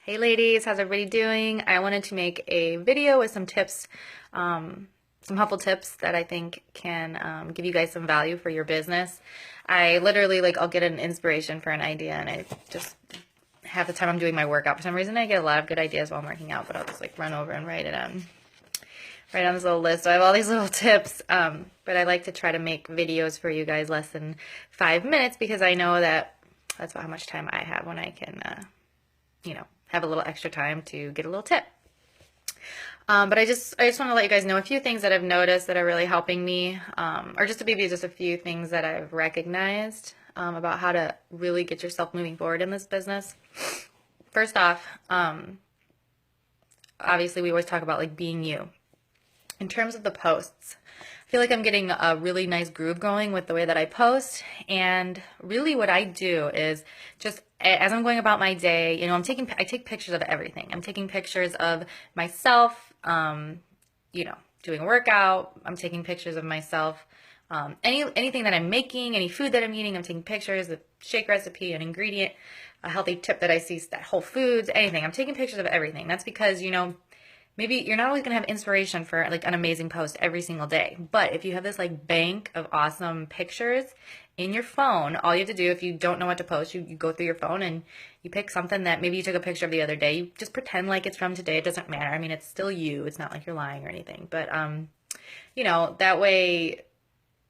Hey ladies, how's everybody doing? I wanted to make a video with some tips, some helpful tips that I think can give you guys some value for your business. I literally, I'll get an inspiration for an idea and I just, half the time I'm doing my workout. For some reason I get a lot of good ideas while I'm working out, but I'll just run over and write on this little list. So I have all these little tips, but I like to try to make videos for you guys less than 5 minutes because I know that that's about how much time I have when I can, have a little extra time to get a little tip. But I just want to let you guys know a few things that I've noticed that are really helping me, or just to maybe just a few things that I've recognized about how to really get yourself moving forward in this business. First off, obviously we always talk about being you. In terms of the posts, I feel like I'm getting a really nice groove going with the way that I post, and really what I do is just as I'm going about my day, I take pictures of everything. I'm taking pictures of myself, doing a workout. I'm taking pictures of myself, anything that I'm making, any food that I'm eating. I'm taking pictures, a shake recipe, an ingredient, a healthy tip that I see at Whole Foods, anything. I'm taking pictures of everything. That's because, maybe you're not always going to have inspiration for an amazing post every single day. But if you have this bank of awesome pictures in your phone, all you have to do if you don't know what to post, you go through your phone and you pick something that maybe you took a picture of the other day. You just pretend like it's from today. It doesn't matter. I mean, it's still you. It's not like you're lying or anything. But, that way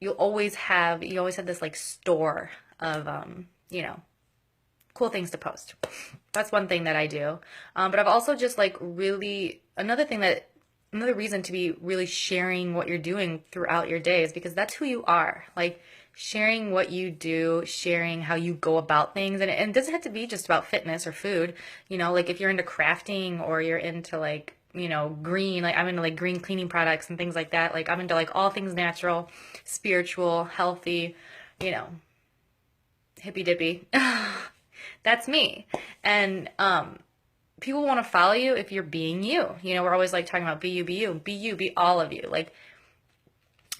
you always have this store of, cool things to post. That's one thing that I do. But I've also just really, another reason to be really sharing what you're doing throughout your day is because that's who you are. Sharing what you do, sharing how you go about things. And it doesn't have to be just about fitness or food. If you're into crafting or you're into green, I'm into green cleaning products and things like that. I'm into all things natural, spiritual, healthy, hippy dippy. That's me. And people want to follow you if you're being you. We're always talking about be you, be you, be you, be all of you.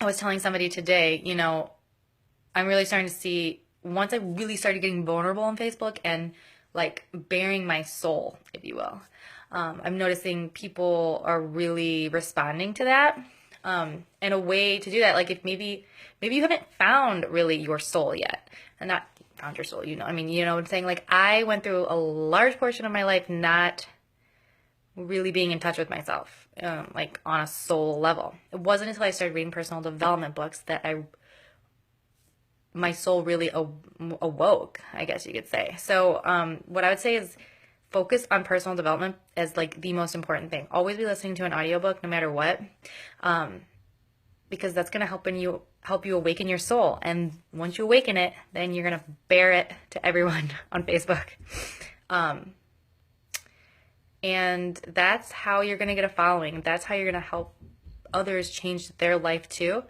I was telling somebody today, I'm really starting to see, once I really started getting vulnerable on Facebook and bearing my soul, if you will, I'm noticing people are really responding to that. And a way to do that, if maybe you haven't found really your soul yet, and not found your soul, you know what I'm saying? I went through a large portion of my life not really being in touch with myself, on a soul level. It wasn't until I started reading personal development books that my soul really awoke, I guess you could say. So what I would say is focus on personal development as the most important thing. Always be listening to an audiobook no matter what, because that's going to help you awaken your soul. And once you awaken it, then you're going to bear it to everyone on Facebook. And that's how you're going to get a following. That's how you're going to help others change their life too.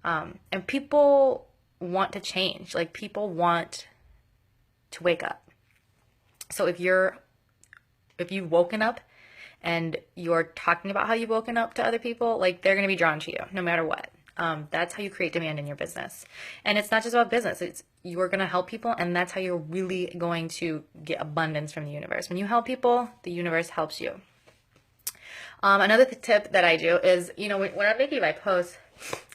And people want to change. People want to wake up. So if you've woken up and you're talking about how you've woken up to other people, they're going to be drawn to you no matter what. That's how you create demand in your business. And it's not just about business. You're going to help people, and that's how you're really going to get abundance from the universe. When you help people, the universe helps you. Another tip that I do is, when I'm making my posts,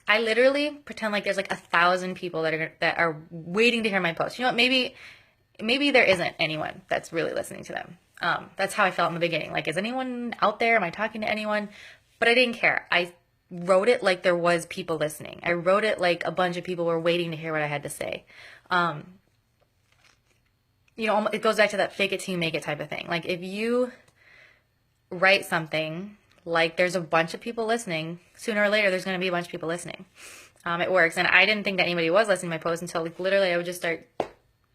I literally pretend there's 1,000 people that are waiting to hear my post. You know what? Maybe there isn't anyone that's really listening to them. That's how I felt in the beginning. Is anyone out there? Am I talking to anyone? But I didn't care. I wrote it like there was people listening. I wrote it like a bunch of people were waiting to hear what I had to say. It goes back to that fake it till you make it type of thing. If you write something there's a bunch of people listening, sooner or later there's going to be a bunch of people listening. It works. And I didn't think that anybody was listening to my post until literally I would just start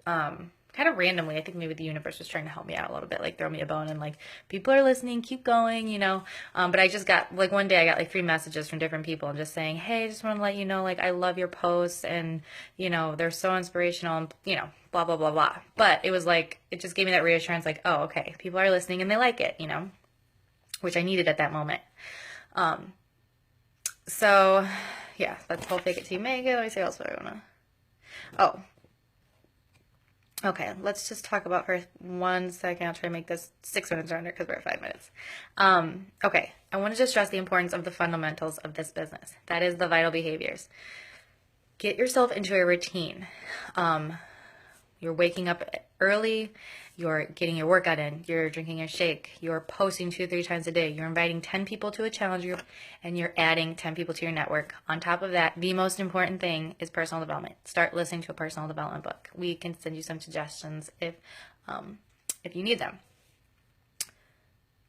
kind of randomly. I think maybe the universe was trying to help me out a little bit, throw me a bone and people are listening, keep going, but I just got one day I got 3 messages from different people and just saying, hey, I just want to let you know, I love your posts and, they're so inspirational and, blah, blah, blah, blah. But it was it just gave me that reassurance, oh, okay, people are listening and they like it, which I needed at that moment. So yeah, that's the whole fake it till you make it. Let me see what else I want to, Okay, let's just talk about her 1 second. I'll try to make this 6 minutes under because we're at 5 minutes. Okay, I wanted to stress the importance of the fundamentals of this business. That is the vital behaviors. Get yourself into a routine. You're waking up early, you're getting your workout in, you're drinking a shake, you're posting 2 or 3 times a day, you're inviting 10 people to a challenge group, and you're adding 10 people to your network. On top of that, the most important thing is personal development. Start listening to a personal development book. We can send you some suggestions if you need them.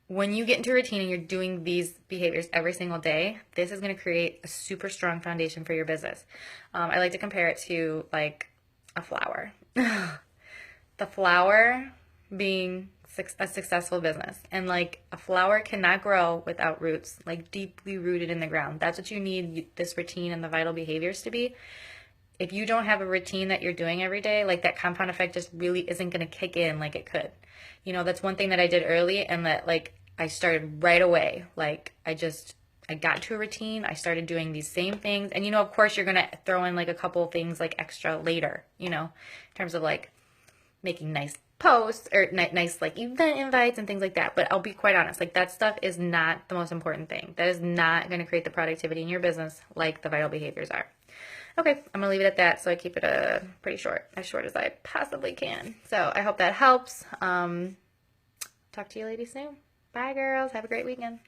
When you get into a routine and you're doing these behaviors every single day, this is going to create a super strong foundation for your business. I like to compare it to like a flower. The flower being a successful business. And like a flower cannot grow without roots, like deeply rooted in the ground. That's what you need this routine and the vital behaviors to be. If you don't have a routine that you're doing every day, like that compound effect just really isn't going to kick in like it could. You know, that's one thing that I did early and that like I started right away. Like I got to a routine. I started doing these same things. And, you know, of course, you're going to throw in like a couple things like extra later, you know, in terms of like making nice posts or nice like event invites and things like that. But I'll be quite honest, like that stuff is not the most important thing. That is not going to create the productivity in your business like the vital behaviors are. Okay, I'm going to leave it at that. So I keep it pretty short, as short as I possibly can. So I hope that helps. Talk to you ladies soon. Bye, girls. Have a great weekend.